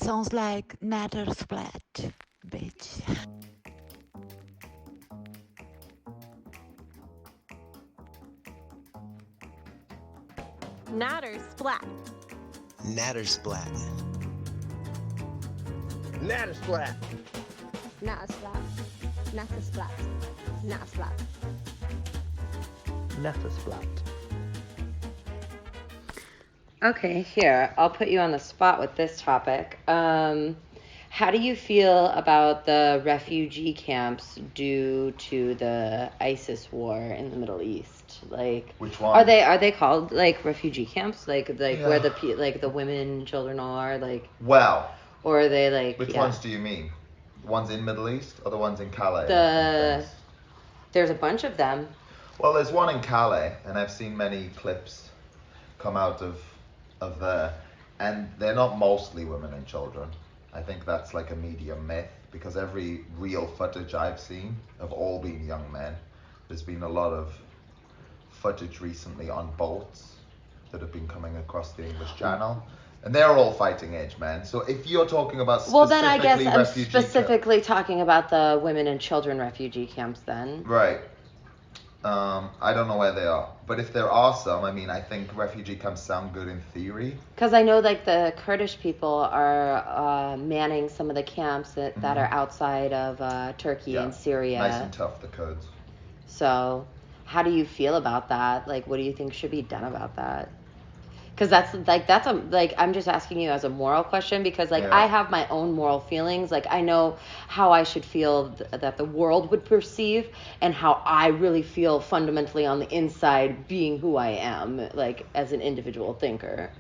sounds like Natter Splat, bitch. Natter splat. Natter splat. Natter splat. Natter splat. Natter splat. Natter splat. Natter splat. Okay, here, I'll put you on the spot with this topic. How do you feel about the refugee camps due to the ISIS war in the Middle East? Like, which one? Are they called like refugee camps? Like Yeah. where the women and children are like? Well. Or are they like? Which ones do you mean? The ones in Middle East or the ones in Calais? There's a bunch of them. Well, there's one in Calais, and I've seen many clips come out of there, and they're not mostly women and children. I think that's like a media myth, because every real footage I've seen have all been young men. There's been a lot of footage recently on boats that have been coming across the English Channel, and they're all fighting age men. So if you're talking about specifically well, then I guess I'm refugee specifically talking about the women and children refugee camps then. Right. I don't know where they are, but if there are some, I mean, I think refugee camps sound good in theory. Because I know like the Kurdish people are manning some of the camps that are outside of Turkey and Syria. Nice and tough, the Kurds. So how do you feel about that? Like, what do you think should be done about that? Because I'm just asking you as a moral question, because I have my own moral feelings. Like, I know how I should feel that the world would perceive, and how I really feel fundamentally on the inside, being who I am, like as an individual thinker.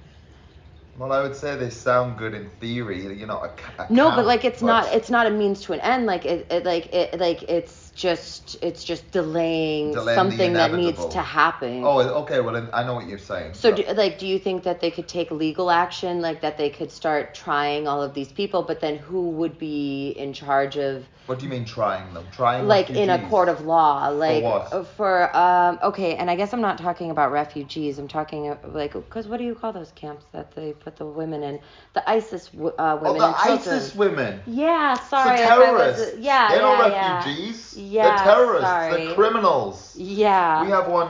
Well, I would say they sound good in theory, you know. No, but like it's not a means to an end. Like it's just delaying something that needs to happen. Oh, okay. Well, I know what you're saying. So, do you think that they could take legal action, like that they could start trying all of these people, but then who would be in charge of? What do you mean trying them? Trying like refugees? In a court of law, like for what? Okay, and I guess I'm not talking about refugees. I'm talking because what do you call those camps that they put the women in? The ISIS women and children. ISIS women. Yeah, sorry. So terrorists. They're not refugees. Yeah, they're terrorists. Sorry. They're criminals. Yeah. We have one.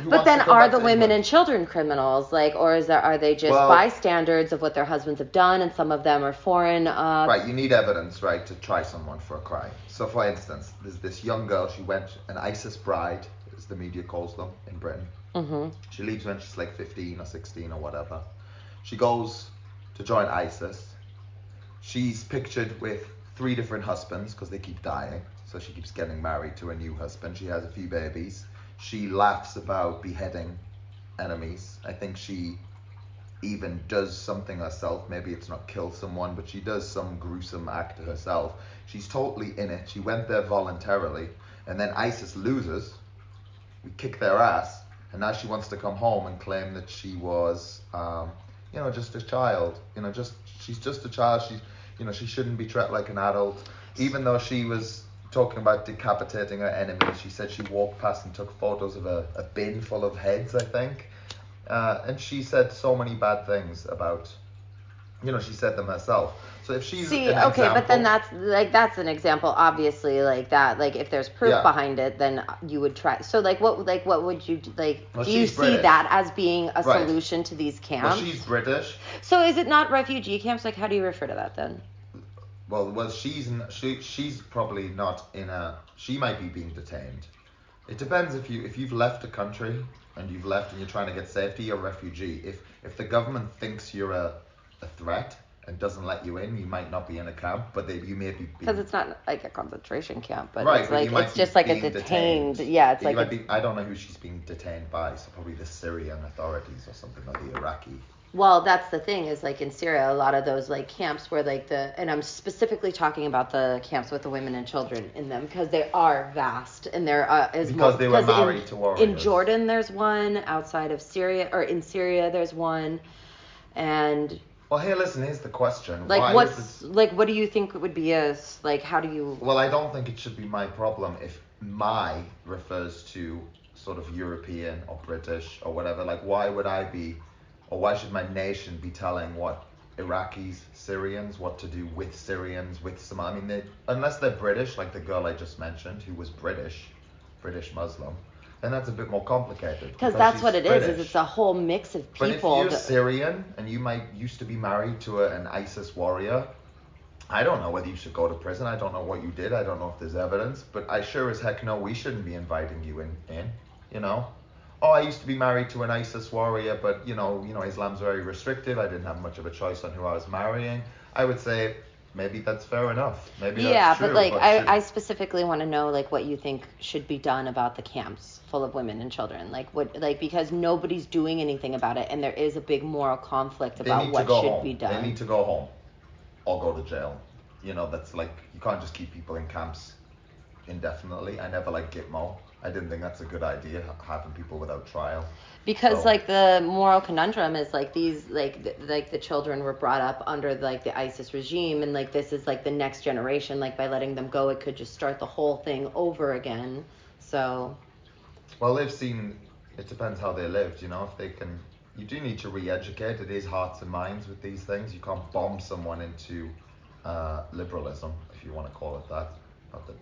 But then are the women and children criminals? Like, or are they just bystanders of what their husbands have done, and some of them are foreign? Right, you need evidence, right, to try someone for a crime. So, for instance, there's this young girl, she went, an ISIS bride, as the media calls them in Britain. Mm-hmm. She leaves when she's like 15 or 16 or whatever. She goes to join ISIS. She's pictured with 3 different husbands, because they keep dying. So she keeps getting married to a new husband. She has a few babies. She laughs about beheading enemies. I think she even does something herself. Maybe it's not kill someone, but she does some gruesome act to herself. She's totally in it. She went there voluntarily, and then ISIS loses. We kick their ass, and now she wants to come home and claim that she was, just a child. She's just a child. She shouldn't be treated like an adult, even though she was talking about decapitating her enemies. She said she walked past and took photos of a bin full of heads, I think. And she said so many bad things about, she said them herself. So if she's but then that's an example, obviously, like that. Like if there's proof behind it, then you would try. So what would you like? Well, do you see British. that as being a solution to these camps? Well, she's British. So is it not refugee camps? Like, how do you refer to that then? Well, she's probably not in a. She might be being detained. It depends if you've left a country and you've left and you're trying to get safety, you're a refugee. If the government thinks you're a threat and doesn't let you in, you might not be in a camp, but you may be. Because it's not like a concentration camp, but right, it's but like it's just like a detained. Yeah, it's like I don't know who she's being detained by. So probably the Syrian authorities or something, or the Iraqi. Well, that's the thing is like in Syria, a lot of those like camps where like and I'm specifically talking about the camps with the women and children in them, because they are vast, and there is because they were married to warriors. In Jordan, there's one. Outside of Syria, or in Syria, there's one, and. Well, here's the question. Like, what do you think would be how do you... Well, I don't think it should be my problem if my refers to sort of European or British or whatever. Like, why would I be, or why should my nation be telling what Iraqis, Syrians, what to do with Syrians, with Somali. I mean, unless they're British, like the girl I just mentioned, who was British Muslim, then that's a bit more complicated. Because that's she's what it British. is it's a whole mix of But if people. you're Syrian and you might used to be married to an ISIS warrior, I don't know whether you should go to prison. I don't know what you did. I don't know if there's evidence. But I sure as heck know we shouldn't be inviting you in. You know? Oh, I used to be married to an ISIS warrior, but Islam's very restrictive. I didn't have much of a choice on who I was marrying. I would say maybe that's fair enough. Maybe that's true. But like I specifically want to know like what you think should be done about the camps full of women and children. Because nobody's doing anything about it, and there is a big moral conflict about what should be done. They need to go home or go to jail. That's like, you can't just keep people in camps indefinitely. I never liked Gitmo. I didn't think that's a good idea, having people without trial. Because the moral conundrum is these the children were brought up under the ISIS regime, and this is the next generation. By letting them go, it could just start the whole thing over again. So. Well, they've seen. It depends how they lived. If they can. You do need to re-educate. It is hearts and minds with these things. You can't bomb someone into liberalism, if you want to call it that. Not that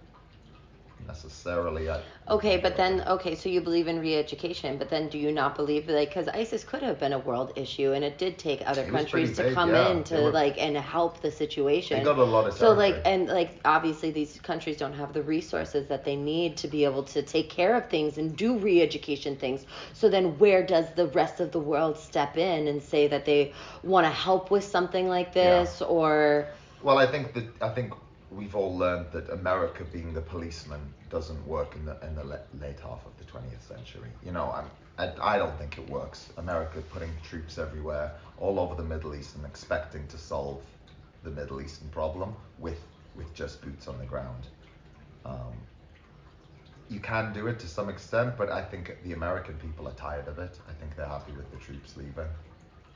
necessarily. So you believe in re-education, but then do you not believe because ISIS could have been a world issue, and it did take other countries to come in to and help the situation. They got a lot of territory. Obviously these countries don't have the resources that they need to be able to take care of things and do re-education things. So then where does the rest of the world step in and say that they want to help with something like this or? Well, I think we've all learned that America being the policeman doesn't work in the late half of the 20th century. I don't think it works. America putting troops everywhere, all over the Middle East, and expecting to solve the Middle Eastern problem with just boots on the ground. You can do it to some extent, but I think the American people are tired of it. I think they're happy with the troops leaving.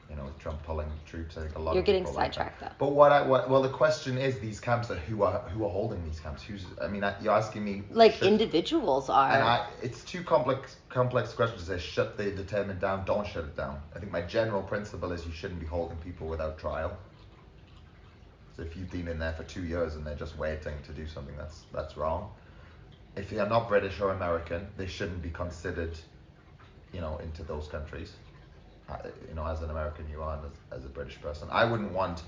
With Trump pulling troops, I think a lot of people. You're getting sidetracked though. But well, the question is, these camps are who are holding these camps? You're asking me. Individuals are. And it's too complex questions to say shut the detainment down, don't shut it down. I think my general principle is you shouldn't be holding people without trial. So if you've been in there for 2 years and they're just waiting to do something, that's wrong. If you're not British or American, they shouldn't be considered, into those countries. As an American you are, and as a British person, I wouldn't want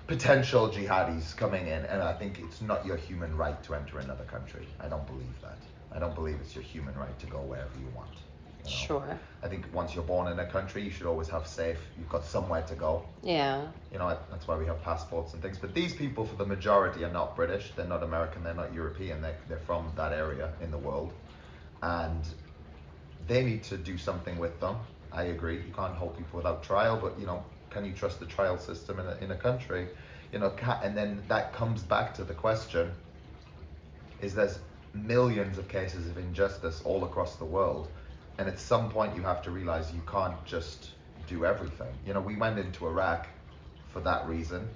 potential jihadis coming in, and I think it's not your human right to enter another country. I don't believe that. I don't believe it's your human right to go wherever you want. Sure. I think once you're born in a country, you should always have you've got somewhere to go. Yeah. That's why we have passports and things. But these people, for the majority, are not British. They're not American. They're not European. They're from that area in the world, and they need to do something with them. I agree. You can't hold people without trial, but can you trust the trial system in a country? And then that comes back to the question: is there's millions of cases of injustice all across the world, and at some point you have to realize you can't just do everything. We went into Iraq for that reason,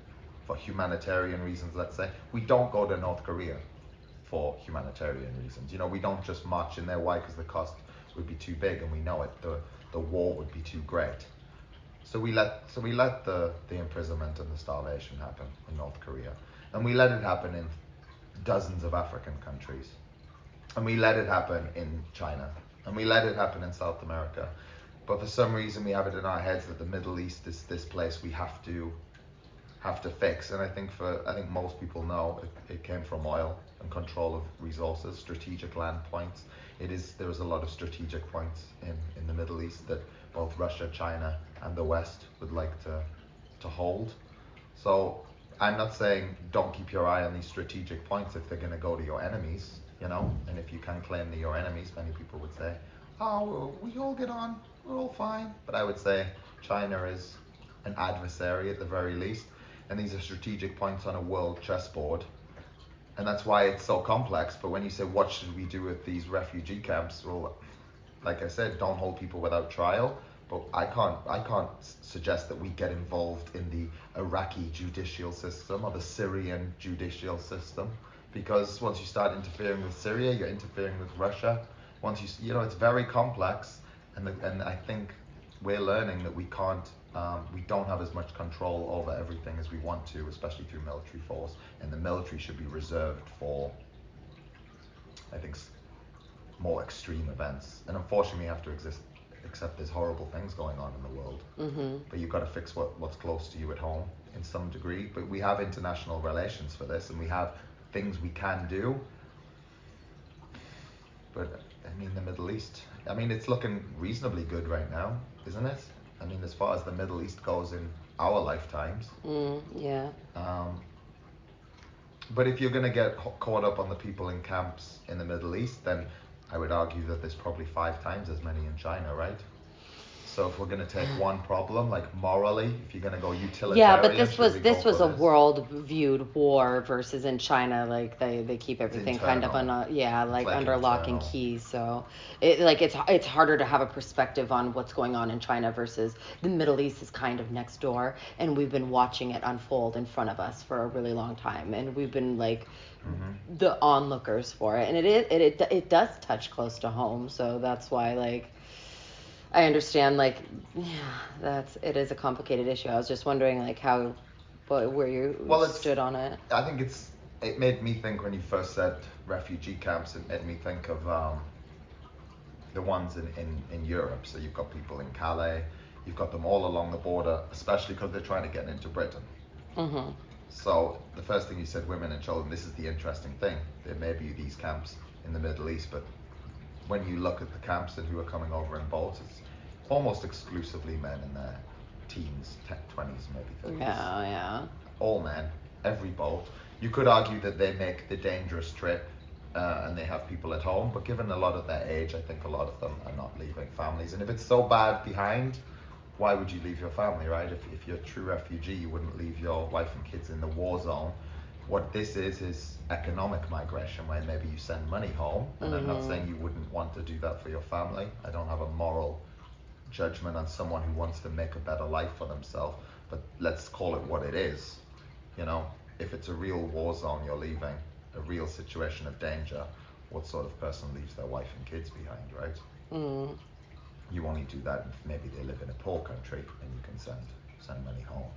for humanitarian reasons. Let's say we don't go to North Korea for humanitarian reasons. We don't just march in there. Why? Because the cost would be too big, and we know it. The war would be too great. So we let the imprisonment and the starvation happen in North Korea, and we let it happen in dozens of African countries, and we let it happen in China, and we let it happen in South America. But for some reason we have it in our heads that the Middle East is this place we have to fix. And I think most people know it came from oil and control of resources, strategic land points. There is a lot of strategic points in the Middle East that both Russia, China, and the West would like to hold. So I'm not saying don't keep your eye on these strategic points if they're going to go to your enemies, and if you can claim they're your enemies. Many people would say, oh, we all get on, we're all fine. But I would say China is an adversary at the very least, and these are strategic points on a world chessboard. And that's why it's so complex. But when you say what should we do with these refugee camps, well, like I said, don't hold people without trial. But I can't suggest that we get involved in the Iraqi judicial system or the Syrian judicial system, because once you start interfering with Syria, you're interfering with Russia. Once it's very complex, and I think we're learning that we can't, we don't have as much control over everything as we want to, especially through military force. And the military should be reserved for, I think, more extreme events. And unfortunately, we have to accept there's horrible things going on in the world. Mm-hmm. But you've got to fix what's close to you at home in some degree. But we have international relations for this, and we have things we can do. But I mean, the Middle East, I mean, it's looking reasonably good right now, isn't it? I mean, as far as the Middle East goes in our lifetimes. Yeah. But if you're going to get caught up on the people in camps in the Middle East, then I would argue that there's probably 5 times as many in China, right? So if we're going to take one problem, like morally, if you're going to go utilitarian, yeah, but this should we was go a for this? world viewed war versus in China, like they keep everything kind of internal. like like under lock and internal. key. So it's harder to have a perspective on what's going on in China versus the Middle East is kind of next door, and we've been watching it unfold in front of us for a really long time, and we've been like the onlookers for it, and it does touch close to home. So that's why like. I understand, like, yeah, it is a complicated issue. I was just wondering, like, where you stood on it. I think it made me think when you first said refugee camps, it made me think of the ones in Europe. So you've got people in Calais, you've got them all along the border, especially because they're trying to get into Britain. Mm-hmm. So the first thing you said, women and children, this is the interesting thing. There may be these camps in the Middle East, but when you look at the camps and who are coming over in boats, it's almost exclusively men in their teens, 20s, maybe 30s. Yeah. All men, every boat. You could argue that they make the dangerous trip and they have people at home, but given a lot of their age, I think a lot of them are not leaving families. And if it's so bad behind, why would you leave your family, right? If you're a true refugee, you wouldn't leave your wife and kids in the war zone. What this is economic migration, where maybe you send money home, and I'm not saying you wouldn't want to do that for your family. I don't have a moral judgment on someone who wants to make a better life for themselves, but let's call it what it is. You know, if it's a real war zone you're leaving, a real situation of danger, what sort of person leaves their wife and kids behind, right? You only do that if maybe they live in a poor country and you can send money home.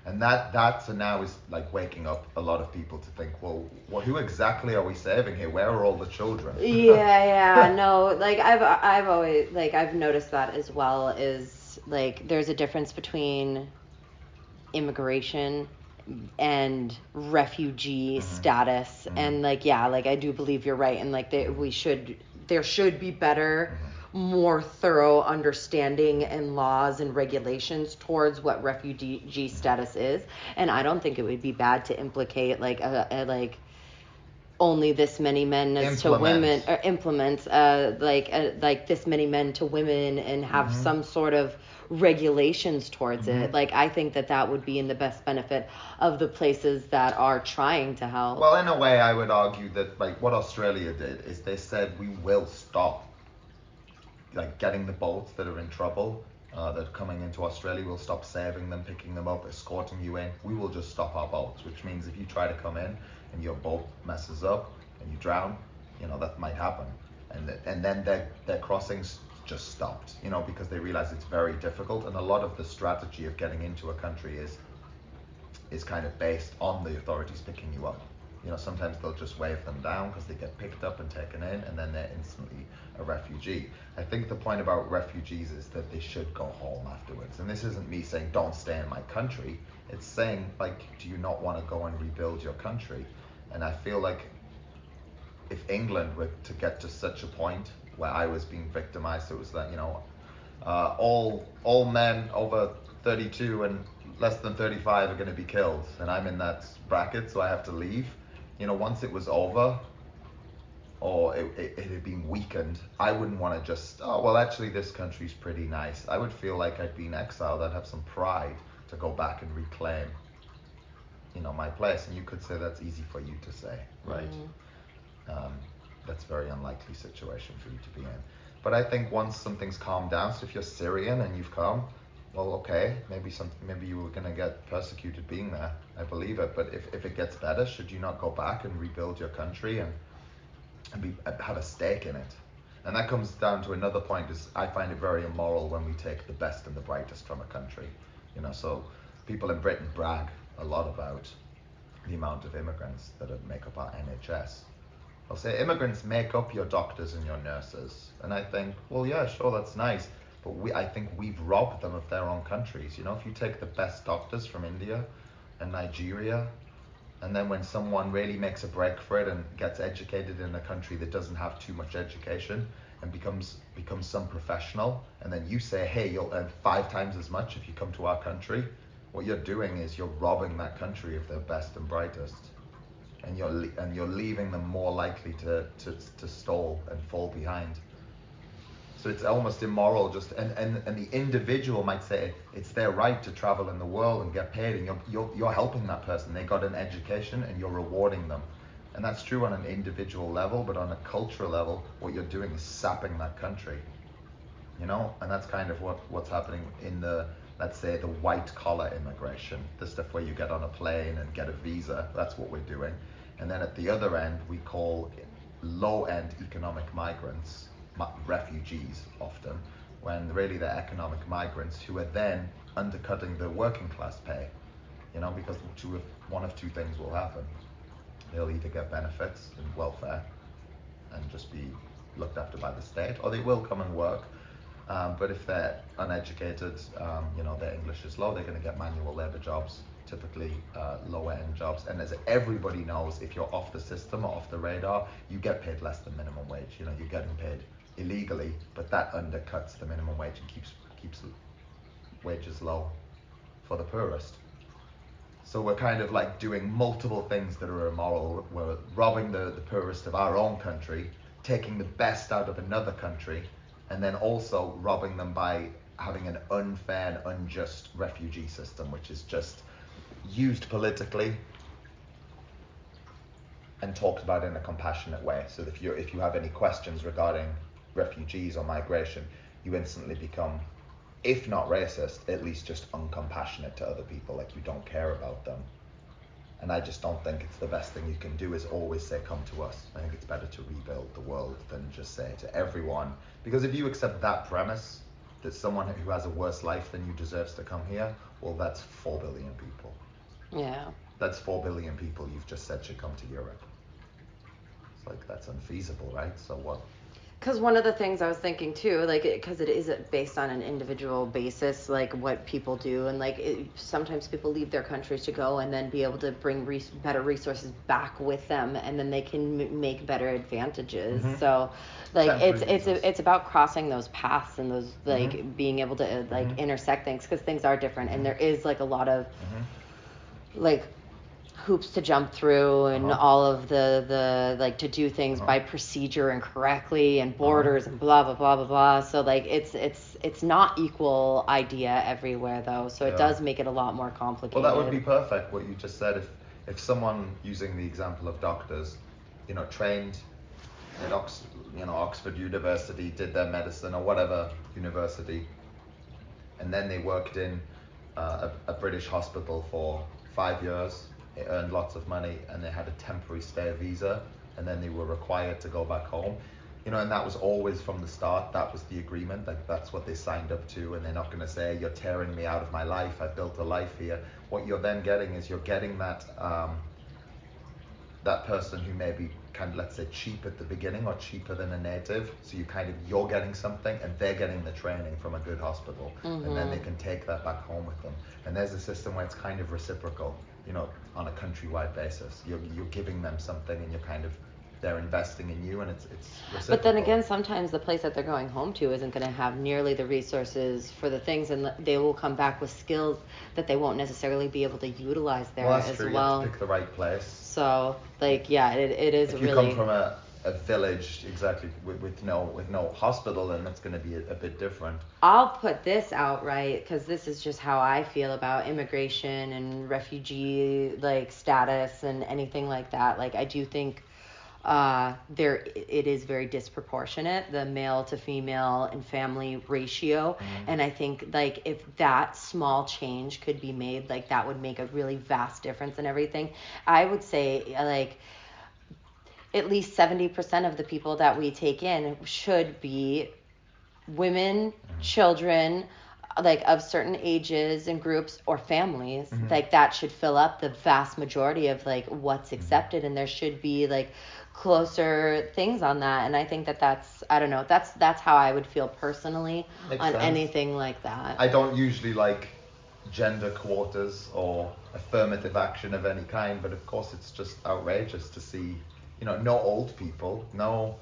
And that now is like waking up a lot of people to think, well, who exactly are we saving here? Where are all the children? No, like I've always like I've noticed that as well. Is like there's a difference between immigration and refugee status, and like I do believe you're right, and like there should be better, more thorough understanding and laws and regulations towards what refugee status is, and I don't think it would be bad to implicate like a like only this many men as to women, or implement like this many men to women, and have some sort of regulations towards it. Like I think that would be in the best benefit of the places that are trying to help. Well, in a way, I would argue that like what Australia did is they said we will stop like getting the boats that are in trouble, that are coming into Australia. We'll stop saving them, picking them up, escorting you in. We will just stop our boats, which means if you try to come in and your boat messes up and you drown, you know, that might happen. And then their crossings just stopped, you know, because they realize it's very difficult. And a lot of the strategy of getting into a country is kind of based on the authorities picking you up. You know, sometimes they'll just wave them down because they get picked up and taken in, and then they're instantly a refugee. I think the point about refugees is that they should go home afterwards. And this isn't me saying don't stay in my country. It's saying, like, do you not want to go and rebuild your country? And I feel like if England were to get to such a point where I was being victimized, it was that, you know, all men over 32 and less than 35 are going to be killed, and I'm in that bracket, so I have to leave. You know, once it was over, or it had been weakened, I wouldn't want to just, oh, well, actually, this country's pretty nice. I would feel like I'd been exiled. I'd have some pride to go back and reclaim, you know, my place. And you could say that's easy for you to say, right? That's a very unlikely situation for you to be in. But I think once something's calmed down, so if you're Syrian and you've come, well, okay, maybe you were going to get persecuted being there. I believe it. But if it gets better, should you not go back and rebuild your country and have a stake in it? And that comes down to another point is I find it very immoral when we take the best and the brightest from a country. So people in Britain brag a lot about the amount of immigrants that make up our NHS. They'll say immigrants make up your doctors and your nurses. And I think, well, yeah, sure, that's nice. But I think we've robbed them of their own countries. If you take the best doctors from India and Nigeria, and then when someone really makes a break for it and gets educated in a country that doesn't have too much education and becomes some professional, and then you say, hey, you'll earn 5 times as much if you come to our country, what you're doing is you're robbing that country of their best and brightest. And you're leaving them more likely to stall and fall behind. So it's almost immoral. And the individual might say it's their right to travel in the world and get paid, and you're helping that person. They got an education, and you're rewarding them. And that's true on an individual level, but on a cultural level, what you're doing is sapping that country. And that's kind of what's happening in let's say the white collar immigration, the stuff where you get on a plane and get a visa. That's what we're doing. And then at the other end, we call low-end economic migrants refugees often, when really they're economic migrants who are then undercutting the working class pay. Because one of two things will happen. They'll either get benefits and welfare and just be looked after by the state, or they will come and work. But if they're uneducated, their English is low, they're going to get manual labor jobs, typically lower end jobs. And as everybody knows, if you're off the system or off the radar, you get paid less than minimum wage. You're getting paid illegally, but that undercuts the minimum wage and keeps wages low for the poorest. So we're kind of like doing multiple things that are immoral. We're robbing the poorest of our own country, taking the best out of another country, and then also robbing them by having an unfair and unjust refugee system, which is just used politically and talked about in a compassionate way. So if you have any questions regarding refugees or migration, you instantly become, if not racist, at least just uncompassionate to other people, like you don't care about them. And I just don't think it's the best thing you can do is always say, come to us. I think it's better to rebuild the world than just say to everyone. Because if you accept that premise, that someone who has a worse life than you deserves to come here, well, that's 4 billion people. Yeah. That's 4 billion people you've just said should come to Europe. It's like, that's unfeasible, right? So what? Because one of the things I was thinking too, because it is based on an individual basis, like what people do, and sometimes people leave their countries to go and then be able to bring better resources back with them, and then they can make better advantages. Mm-hmm. So, it's about crossing those paths and those mm-hmm. being able to mm-hmm. intersect things, because things are different, mm-hmm. and there is a lot of mm-hmm. Hoops to jump through, and all of the to do things by procedure and correctly, and borders and blah blah blah blah blah. So it's not equal idea everywhere though. So it does make it a lot more complicated. Well, that would be perfect what you just said. If someone, using the example of doctors, trained at Oxford University, did their medicine or whatever university, and then they worked in a British hospital for 5 years. They earned lots of money, and they had a temporary stay visa, and then they were required to go back home. And that was always from the start. That was the agreement. That's what they signed up to, and they're not going to say, you're tearing me out of my life. I built a life here. What you're then getting is you're getting that person who may be kind of, let's say, cheap at the beginning or cheaper than a native. So you're getting something, and they're getting the training from a good hospital, mm-hmm. and then they can take that back home with them. And there's a system where it's kind of reciprocal, on a countrywide basis. You're giving them something, and they're investing in you, and it's reciprocal. But then again, sometimes the place that they're going home to isn't going to have nearly the resources for the things, and they will come back with skills that they won't necessarily be able to utilize there that's as true. well. You have to pick the right place. So, it is if really... If you come from a village, exactly, with no hospital, then that's going to be a bit different. I'll put this out, right, because this is just how I feel about immigration and refugee, status and anything like that. I do think it is very disproportionate, the male to female and family ratio. Mm-hmm. And I think if that small change could be made, that would make a really vast difference in everything. I would say at least 70% of the people that we take in should be women, children, like of certain ages and groups or families. Like that should fill up the vast majority of like what's accepted, and there should be like closer things on that. And I think that that's, I don't know, that's how I would feel personally Makes on sense. anything like that. I don't usually like gender quotas or affirmative action of any kind, but of course it's just outrageous to see, no old people, no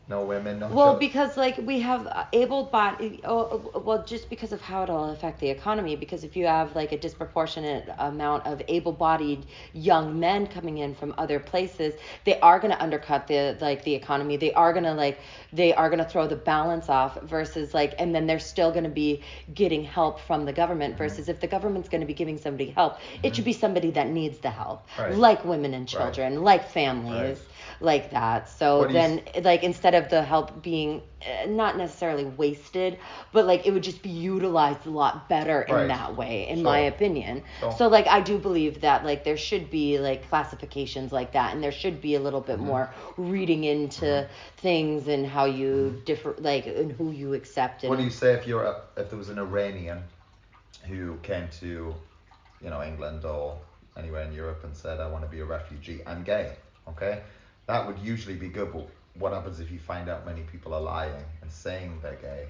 women, no Well, children. because like we have able-bodied, well, just because of how it'll affect the economy. Because if you have like a disproportionate amount of able-bodied young men coming in from other places, they are going to undercut the economy. They are going to throw the balance off. Versus like, and then they're still going to be getting help from the government. Versus if the government's going to be giving somebody help, it should be somebody that needs the help, Right. like women and children, like families. Right. Like that. So What do you then, like, instead of the help being not necessarily wasted, but like it would just be utilized a lot better in Right. that way, in Sure. my opinion. Sure. So like, I do believe that like there should be like classifications like that, and there should be a little bit more reading into things and how you differ, like, and who you accept. And What do you say if there was an Iranian who came to, England or anywhere in Europe and said, I want to be a refugee, I'm gay, okay? That would usually be good, but what happens if you find out many people are lying and saying they're gay?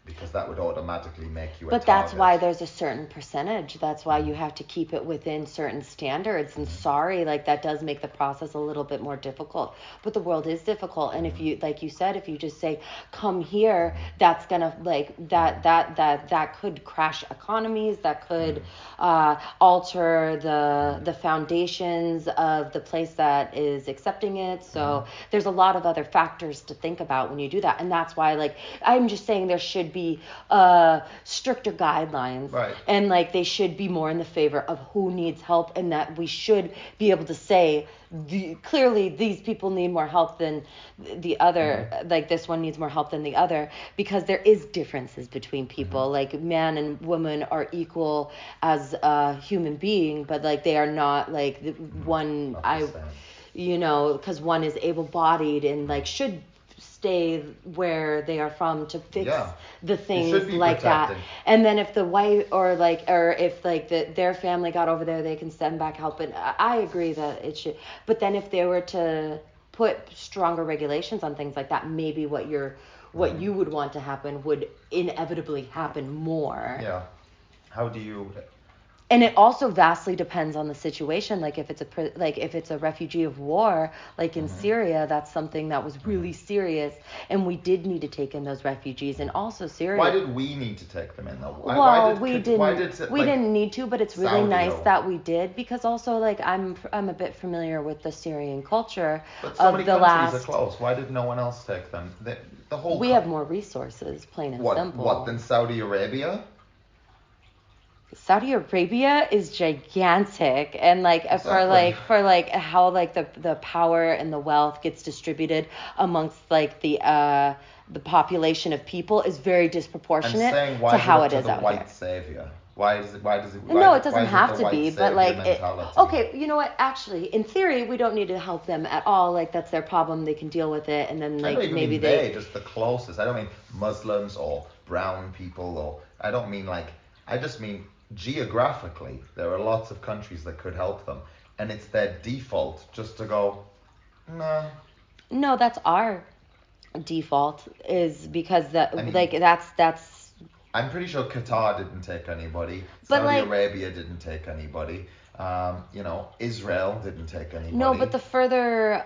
Because that would automatically make you a But target. that's why there's a certain percentage. That's why you have to keep it within certain standards. And sorry, like that does make the process a little bit more difficult. But the world is difficult. And if you, like you said, if you just say, come here, that's gonna like that could crash economies. That could alter the foundations of the place that is accepting it. So there's a lot of other factors to think about when you do that. And that's why, like, I'm just saying there should be stricter guidelines, Right. and like they should be more in the favor of who needs help, and that we should be able to say clearly these people need more help than the other, like this one needs more help than the other, because there is differences between people. Like man and woman are equal as a human being, but like they are not like the one. Not the same. Because one is able-bodied and like should stay where they are from to fix the things should be like protected. that. And then if the white or if like their family got over there, they can send back help. And I agree that it should. But then if they were to put stronger regulations on things like that, maybe what you would want to happen would inevitably happen more. Yeah. How do you? And it also vastly depends on the situation. Like if it's a refugee of war, like in Syria, that's something that was really serious, and we did need to take in those refugees. And also Syria. Why did we need to take them in though? We didn't need to, but it's really Saudi nice or- that we did, because also like I'm a bit familiar with the Syrian culture But so many of the countries last. are close. Why did no one else take them? The whole. We have more resources, plain and simple. What than Saudi Arabia? Saudi Arabia is gigantic, and like Exactly. for how like the power and the wealth gets distributed amongst like the population of people is very And disproportionate saying to why how give it it is to the out white here. savior? Why does it? No, it doesn't why is have the to white be, but savior like mentality? okay, you know what? Actually, in theory, we don't need to help them at all. Like that's their problem; they can deal with it, and then I like don't even maybe mean they. just the closest. I don't mean Muslims or brown people, or I don't mean I just mean geographically. There are lots of countries that could help them, and it's their default just to go, nah. No, that's our default, is because that I mean- like that's. I'm pretty sure Qatar didn't take anybody. But, Saudi like- Arabia didn't take anybody. Israel didn't take anybody. No, but the further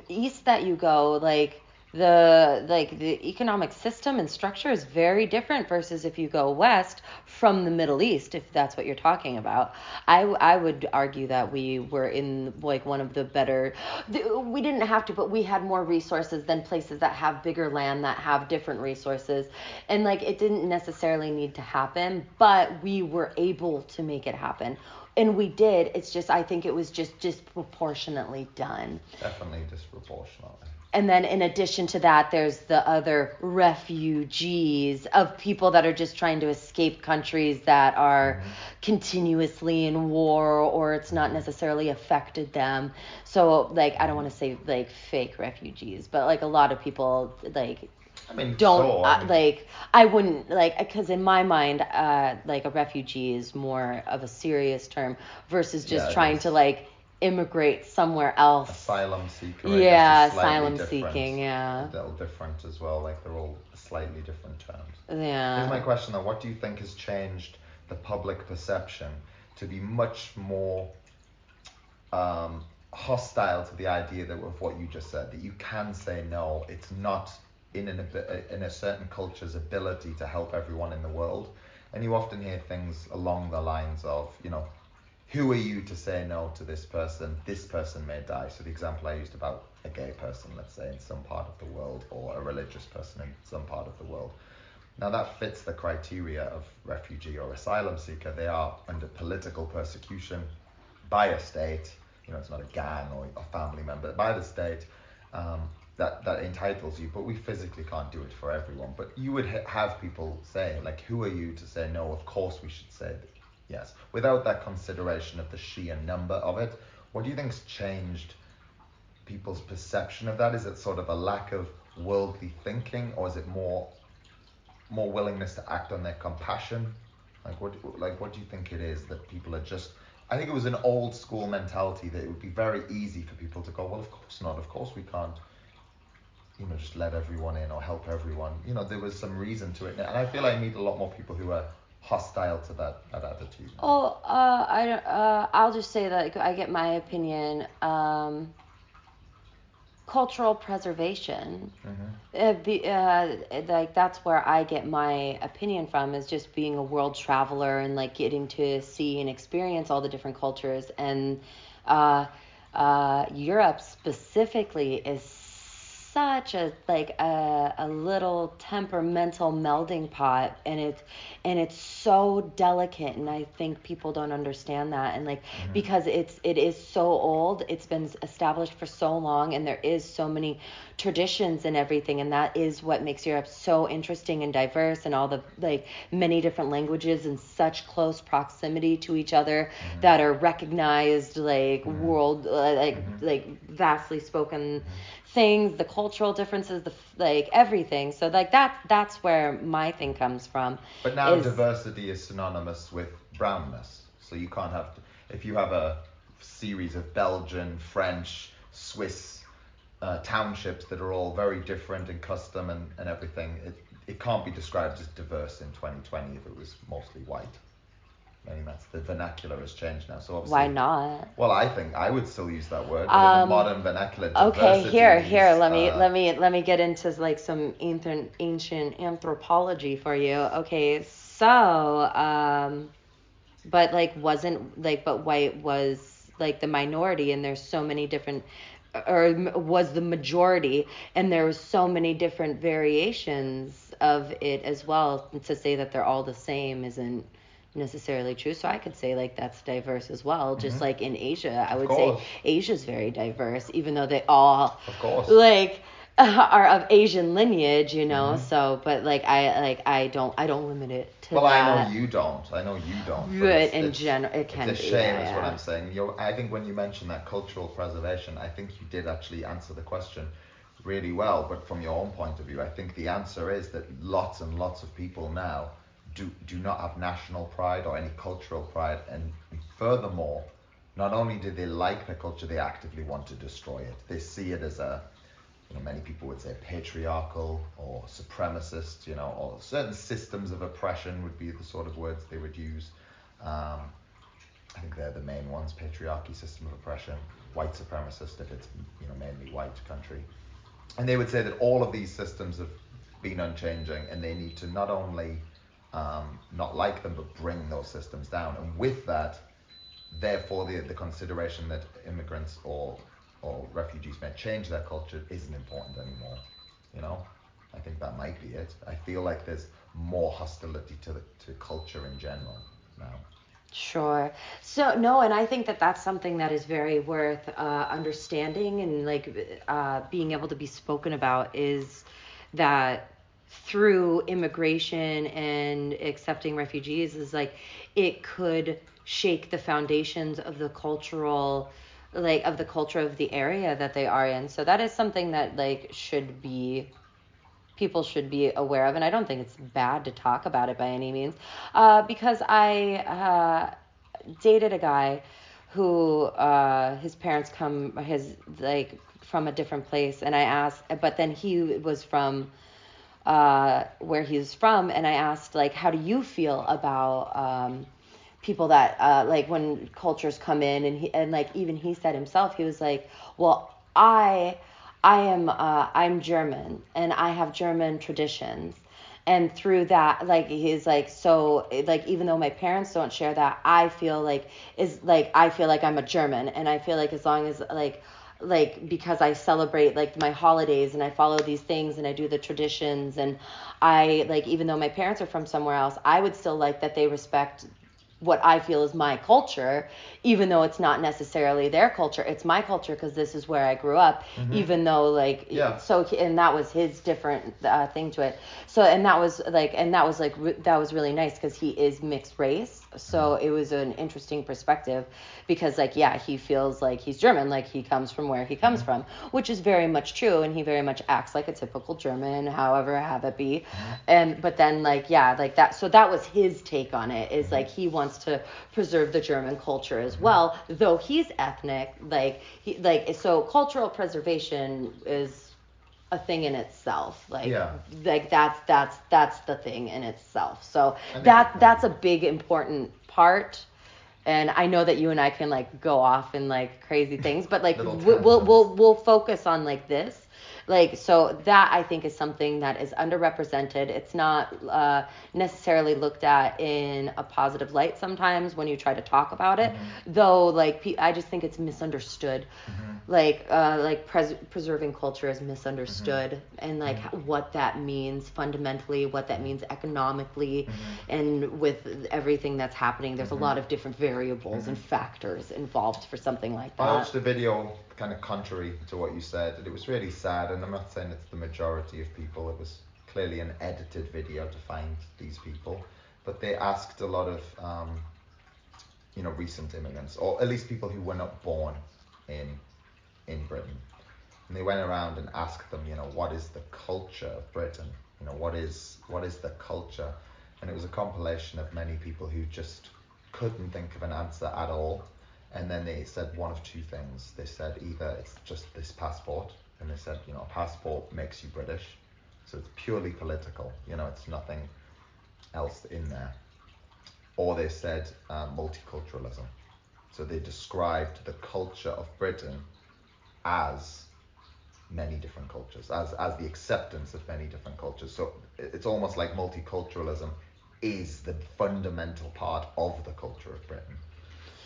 east that you go, like the economic system and structure is very different versus if you go west from the Middle East, if that's what you're talking about. I would argue that we were in like one of the better. We didn't have to, but we had more resources than places that have bigger land, that have different resources, and like it didn't necessarily need to happen, but we were able to make it happen. And we did. It's just, I think it was just disproportionately done. Definitely disproportionately. and then in addition to that, there's the other refugees of people that are just trying to escape countries that are continuously in war, or it's not necessarily affected them. So like, I don't want to say like fake refugees, but like a lot of people like I mean, don't so, I mean, like, I wouldn't like, because in my mind like a refugee is more of a serious term versus just Yeah, it trying is. to like immigrate somewhere else. Asylum seeker, Yeah, I guess, is slightly asylum different. seeking, yeah. A little different as well. Like they're all slightly different terms. Yeah. Here's my question though: what do you think has changed the public perception to be much more hostile to the idea that of what you just said, that you can say no? It's not in a certain culture's ability to help everyone in the world, and you often hear things along the lines of, you know, who are you to say no to this person? This person may die. So the example I used about a gay person, let's say, in some part of the world, or a religious person in some part of the world. Now that fits the criteria of refugee or asylum seeker. They are under political persecution by a state. You know, it's not a gang or a family member, by the state. That entitles you, but we physically can't do it for everyone. But you would have people say, like, who are you to say no? Of course we should say yes, without that consideration of the sheer number of it. What do you think's changed people's perception of that? Is it sort of a lack of worldly thinking, or is it more willingness to act on their compassion? What do you think it is that people are just? I think it was an old school mentality that it would be very easy for people to go, well, of course not. Of course we can't, you know, just let everyone in or help everyone. You know, there was some reason to it, and I feel I meet a lot more people who are hostile to that attitude. Oh, I don't. I'll just say that I get my opinion. Cultural preservation. Like that's where I get my opinion from, is just being a world traveler and like getting to see and experience all the different cultures. And Europe specifically is such a like a little temperamental melding pot, and it's so delicate, and I think people don't understand that. And like, because it is so old, it's been established for so long, and there is so many traditions and everything, and that is what makes Europe so interesting and diverse, and all the like many different languages in such close proximity to each other that are recognized like world like vastly spoken things, the cultural differences, like everything. So like that's where my thing comes from. But now diversity is synonymous with brownness. So you can't have, if you have a series of Belgian, French, Swiss townships that are all very different in custom and everything, it can't be described as diverse in 2020 if it was mostly white. I mean, that's the vernacular has changed now. So obviously, why not? Well, I think I would still use that word, but in the modern vernacular, diversity Okay, here, means, let me get into like some ancient anthropology for you. Okay, so but like wasn't like, but white was like the minority, and there's so many different, or was the majority, and there was so many different variations of it as well. And to say that they're all the same isn't necessarily true. So I could say like that's diverse as well. Just like in Asia, I would say Asia's very diverse, even though they all, of course, like are of Asian lineage, you know. So, but like I don't limit it to well, that. I know you don't. But in general, it can be. It's a shame, is what I'm saying. I think when you mentioned that cultural preservation, I think you did actually answer the question really well. But from your own point of view, I think the answer is that lots and lots of people now do not have national pride or any cultural pride, and furthermore, not only do they like the culture, they actively want to destroy it. They see it as a, you know, many people would say patriarchal or supremacist, you know, or certain systems of oppression would be the sort of words they would use. I think they're the main ones: patriarchy, system of oppression, white supremacist if it's, you know, mainly white country. And they would say that all of these systems have been unchanging, and they need to not only not like them, but bring those systems down. And with that, therefore, the consideration that immigrants or refugees may change their culture isn't important anymore. You know, I think that might be it. I feel like there's more hostility to culture in general now. Sure. So no, and I think that that's something that is very worth understanding and like being able to be spoken about is that through immigration and accepting refugees is like it could shake the foundations of the cultural like of the culture of the area that they are in. So that is something that like should be people should be aware of, and I don't think it's bad to talk about it by any means, because I dated a guy who his parents come his like from a different place, and I asked, but then he was from where he's from, and I asked like, how do you feel about people that like when cultures come in, and like even he said himself, he was like, well, I am I'm German and I have German traditions. And through that, like he's like, so like even though my parents don't share that, I feel like I feel like I'm a German, and I feel like as long as like because I celebrate like my holidays and I follow these things and I do the traditions, and I like even though my parents are from somewhere else, I would still like that they respect what I feel is my culture, even though it's not necessarily their culture. It's my culture because this is where I grew up, even though like, so, and that was his different thing to it. So, and that was like, that was really nice because he is mixed race. So it was an interesting perspective because like, yeah, he feels like he's German, like he comes from where he comes from, which is very much true. And he very much acts like a typical German, however have it be. But then like, yeah, like that. So that was his take on it, is like, he wants to preserve the German culture as well, though he's ethnic, so cultural preservation is a thing in itself, like that's the thing in itself. So that's a big important part. And I know that you and I can like go off in like crazy things, but like we'll focus on like this. Like, so that I think is something that is underrepresented. It's not necessarily looked at in a positive light sometimes when you try to talk about it, though. Like, I just think it's misunderstood. Like preserving culture is misunderstood, and like what that means fundamentally, what that means economically, and with everything that's happening, there's a lot of different variables and factors involved for something like that. I watched a video kind of contrary to what you said, and it was really sad, and I'm not saying it's the majority of people. It was clearly an edited video to find these people, but they asked a lot of recent immigrants, or at least people who were not born in Britain. And they went around and asked them, what is the culture of Britain? What is the culture? And it was a compilation of many people who just couldn't think of an answer at all. And then they said one of two things. They said either it's just this passport, and they said, a passport makes you British. So it's purely political, it's nothing else in there. Or they said multiculturalism. So they described the culture of Britain as many different cultures, as the acceptance of many different cultures. So it's almost like multiculturalism is the fundamental part of the culture of Britain,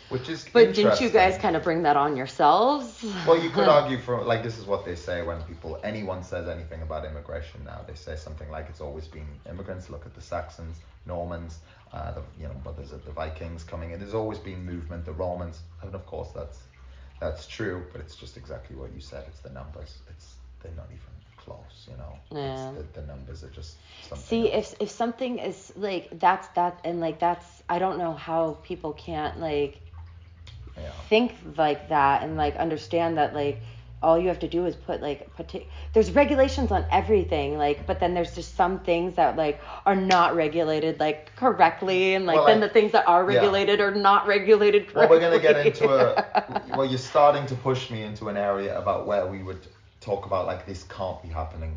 which is But didn't you guys kind of bring that on yourselves? Well, you could argue for, like, this is what they say when anyone says anything about immigration now. They say something like it's always been immigrants. Look at the Saxons, Normans, brothers of the Vikings coming in. There's always been movement, the Romans, and of course that's true, but it's just exactly what you said. It's the numbers. They're not even close, Yeah. The numbers are just something. See, if something is like that's I don't know how people can't like think like that and like understand that like all you have to do is put like there's regulations on everything, like, but then there's just some things that like are not regulated like correctly, and like then the things that are regulated are not regulated correctly. Well, we're going to get into you're starting to push me into an area about where we would talk about like this can't be happening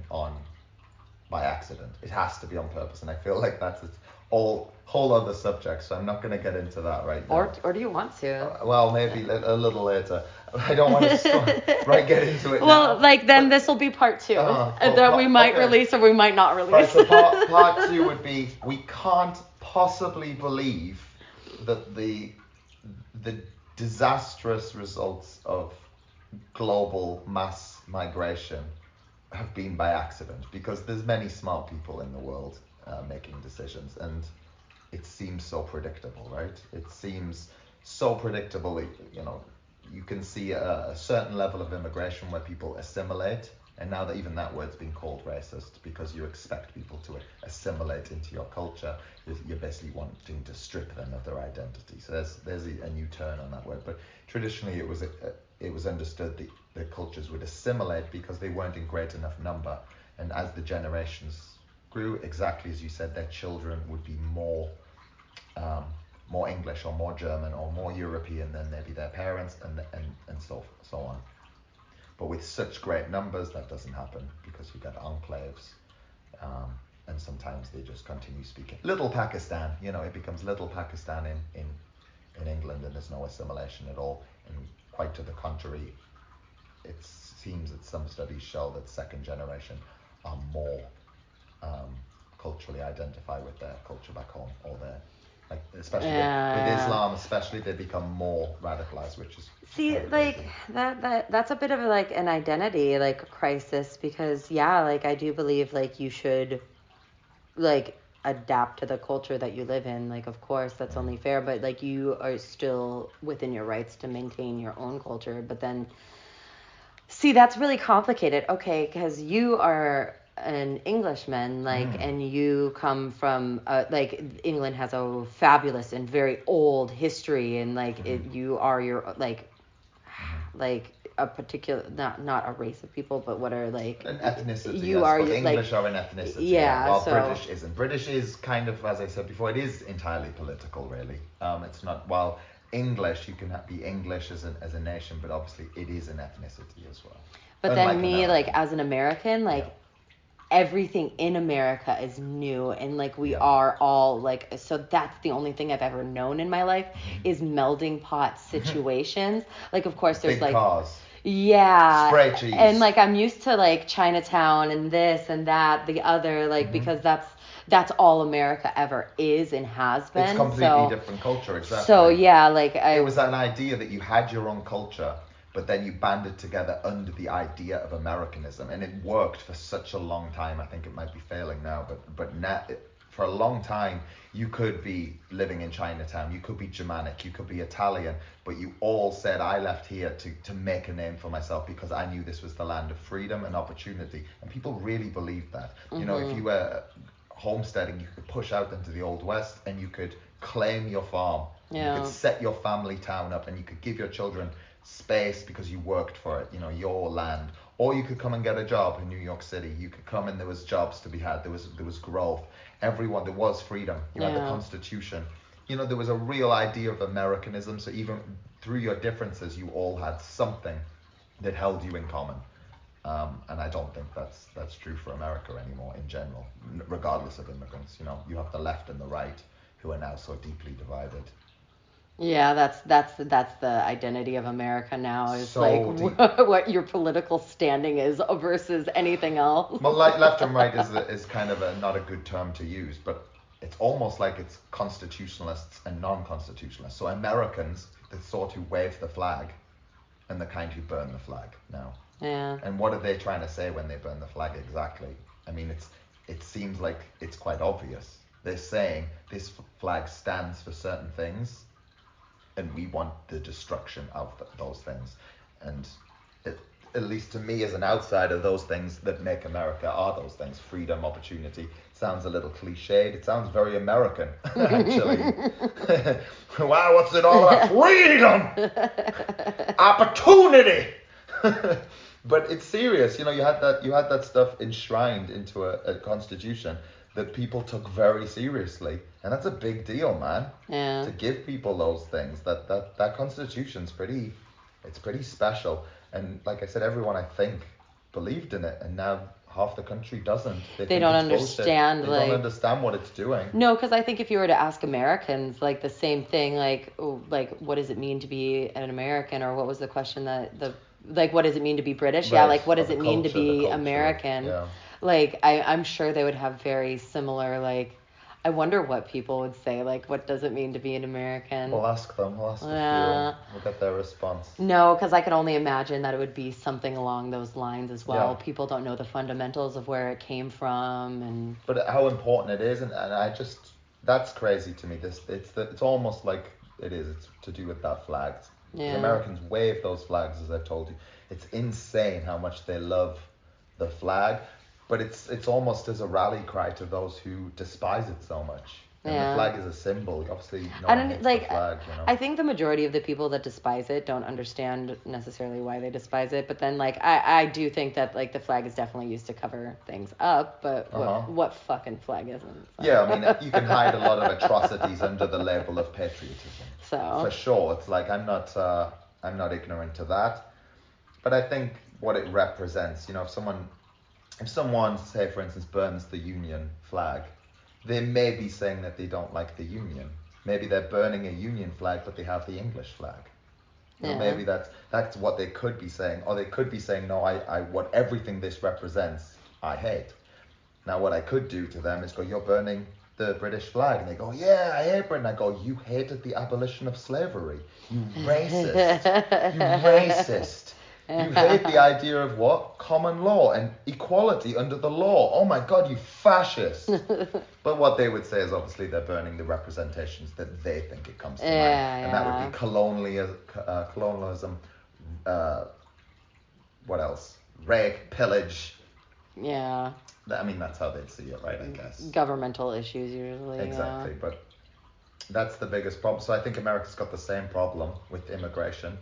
by accident. It has to be on purpose, and I feel like that's whole other subject, so I'm not going to get into that right now. Or do you want to? Well, maybe a little later. I don't want to get into it well, now. like then this will be part 2 that we might release or we might not release. Right, so part 2 would be, we can't possibly believe that the disastrous results of global mass migration have been by accident, because there's many smart people in the world making decisions, and it seems so predictable, right? It seems so predictable that, you know, you can see a certain level of immigration where people assimilate, and now that even that word's been called racist because you expect people to assimilate into your culture, you're basically wanting to strip them of their identity. So there's a new turn on that word. But traditionally it was understood that the cultures would assimilate because they weren't in great enough number, and as the generations grew, exactly as you said, their children would be more English or more German or more European than maybe their parents, and so on. But with such great numbers, that doesn't happen because you get enclaves, and sometimes they just continue speaking. Little Pakistan, you know, it becomes Little Pakistan in England, and there's no assimilation at all. And quite to the contrary, it seems that some studies show that second generation are more culturally identify with their culture back home, or their, like, especially with Islam, especially, they become more radicalized, which is see, like that's a bit of like an identity like crisis, because like I do believe like you should like adapt to the culture that you live in. Like, of course, that's only fair, but like you are still within your rights to maintain your own culture. But then, see, that's really complicated. Okay, because you are an Englishman, like, and you come from like England has a fabulous and very old history, and like you are your like a particular, not a race of people, but what are like an ethnicity. You are English like, are an ethnicity. Yeah, While so British isn't. British is kind of, as I said before, it is entirely political, really. It's not. While English, you can be English as a nation, but obviously it is an ethnicity as well. But Unlike then me, America. like as an American, like everything in America is new, and like we are all like, so that's the only thing I've ever known in my life is melding pot situations. Like, of course, there's big like cars. Yeah. Spray cheese. And like I'm used to like Chinatown and this and that, the other, like because that's all America ever is and has been. It's completely different culture, exactly. So yeah, like it was an idea that you had your own culture, but then you banded together under the idea of Americanism, and it worked for such a long time. I think it might be failing now, but now, for a long time, you could be living in Chinatown, you could be Germanic, you could be Italian, but you all said, I left here to make a name for myself because I knew this was the land of freedom and opportunity. And people really believed that. You know, if you were homesteading, you could push out into the Old West and you could claim your farm. You could set your family town up, and you could give your children space because you worked for it, you know, your land. Or you could come and get a job in New York City. You could come and there was jobs to be had. There was growth. Everyone, there was freedom. You had the Constitution. You know, there was a real idea of Americanism. So even through your differences, you all had something that held you in common. And I don't think that's true for America anymore in general, regardless of immigrants. You know, you have the left and the right who are now so deeply divided. Yeah, that's the identity of America now, is So like what your political standing is versus anything else. Well, like left and right is kind of not a good term to use, but it's almost like it's constitutionalists and non-constitutionalists. So Americans, the sort who wave the flag, and the kind who burn the flag now. Yeah. And what are they trying to say when they burn the flag exactly? I mean, it seems like it's quite obvious. They're saying this flag stands for certain things, and we want the destruction of those things. And at least to me as an outsider, those things that make America are those things: freedom, opportunity. Sounds a little cliched. It sounds very American, actually. Wow, what's it all about? Freedom, opportunity. But it's serious. You know, you had that stuff enshrined into a constitution that people took very seriously, and that's a big deal, man. Yeah. To give people those things, that constitution's pretty special. And like I said, everyone, I think, believed in it, and now half the country doesn't. They don't understand. They don't understand what it's doing. No, because I think if you were to ask Americans, like the same thing, like what does it mean to be an American, or what was the question what does it mean to be British? Right. Yeah, like what does it mean to The be culture, American? yeah. Like I'm sure they would have very similar, like, I wonder what people would say, like, what does it mean to be an American? We'll ask them. We'll ask a few. We'll get their response. No, because I can only imagine that it would be something along those lines as well. Yeah. People don't know the fundamentals of where it came from, and But how important it is, and I just, That's crazy to me. It's almost like it's to do with that flag. Because Yeah. Americans wave those flags, as I've told you. It's insane how much they love the flag, but it's almost as a rally cry to those who despise it so much. And Yeah. the flag is a symbol. Obviously, no I one don't hates like. the flag, you know. I think the majority of the people that despise it don't understand necessarily why they despise it. But then, like, I do think that like the flag is definitely used to cover things up. But what fucking flag isn't? So. Yeah, I mean, you can hide a lot of atrocities under the label of patriotism. So For sure, it's like I'm not ignorant to that, but I think what it represents, you know, if someone, say for instance, burns the Union flag, they may be saying that they don't like the Union. Maybe they're burning a Union flag, but they have the English flag. You know, maybe that's what they could be saying, or they could be saying, no, I what everything this represents, I hate. Now, what I could do to them is go, you're burning the British flag. And they go, yeah, I hate Britain. I go, you hated the abolition of slavery. You racist. You racist. You hate the idea of what? Common law and equality under the law. Oh my God, you fascist. But what they would say is obviously they're burning the representations that they think it comes to mind. And that would be colonialism, what else? Rape, pillage. Yeah. I mean, that's how they'd see it, right? I guess. Governmental issues usually. Exactly, Yeah. but that's the biggest problem. So I think America's got the same problem with immigration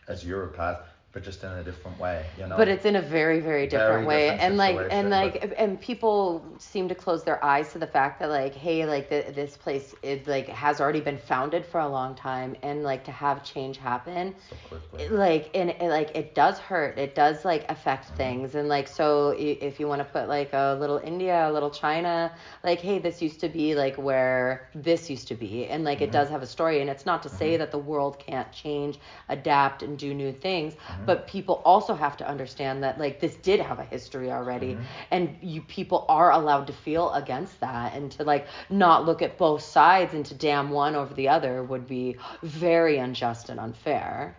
as Europe has, but just in a different way, you know. But it's in a very, very different way, different and people seem to close their eyes to the fact that like, hey, like this place is like has already been founded for a long time, and like to have change happen, so quickly. It does hurt. It does like affect things, and like so if you want to put like a little India, a little China, like hey, this used to be like where this used to be, and like it does have a story, and it's not to say that the world can't change, adapt, and do new things. But people also have to understand that like this did have a history already, and you people are allowed to feel against that, and to like not look at both sides and to damn one over the other would be very unjust and unfair,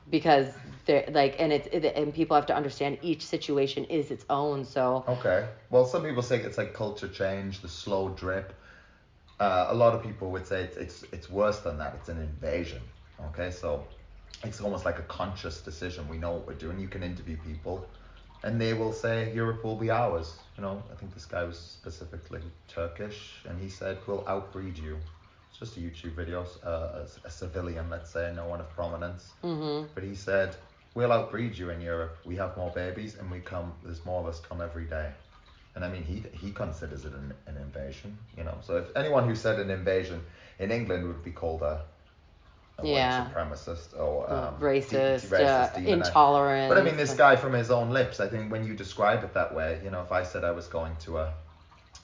because they're like, and people have to understand each situation is its own. So Okay. Well, some people say it's like culture change, the slow drip. A lot of people would say it's worse than that. It's an invasion. Okay, so it's almost like a conscious decision. We know what we're doing. You can interview people, and they will say Europe will be ours. You know, I think this guy was specifically Turkish, and he said we'll outbreed you. It's just a YouTube video, a civilian, let's say, no one of prominence. But he said we'll outbreed you in Europe. We have more babies, and we come. There's more of us come every day. And I mean, he considers it an invasion, you know. So if anyone who said an invasion in England would be called a white supremacist or racist, demonized. intolerant. But I mean, this guy from his own lips, I think when you describe it that way, you know, if I said I was going to a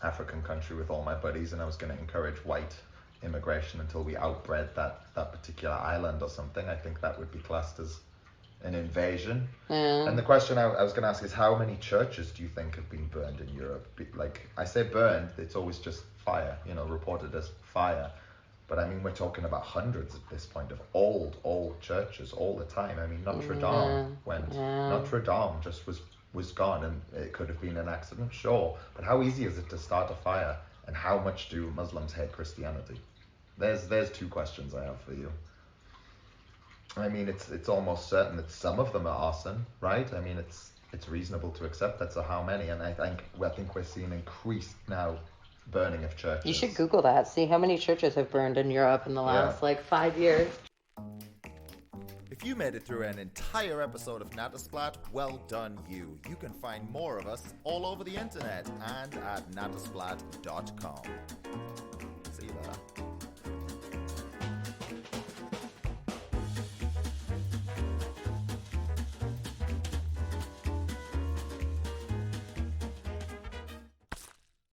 African country with all my buddies and I was going to encourage white immigration until we outbred that particular island or something, I think that would be classed as an invasion. And the question I was going to ask is, how many churches do you think have been burned in Europe? Like, I say burned, it's always just fire, you know, reported as fire. But I mean, we're talking about hundreds at this point of old churches all the time. I mean, Notre Dame went. Notre Dame just was gone, and it could have been an accident, sure. But how easy is it to start a fire? And how much do Muslims hate Christianity? There's two questions I have for you. I mean, it's almost certain that some of them are arson, right? I mean, it's reasonable to accept that. So how many? And I think we're seeing increased now burning of churches. You should Google that. See how many churches have burned in Europe in the last like 5 years. If you made it through an entire episode of Nattasplat, well done you. You can find more of us all over the internet and at nattasplat.com.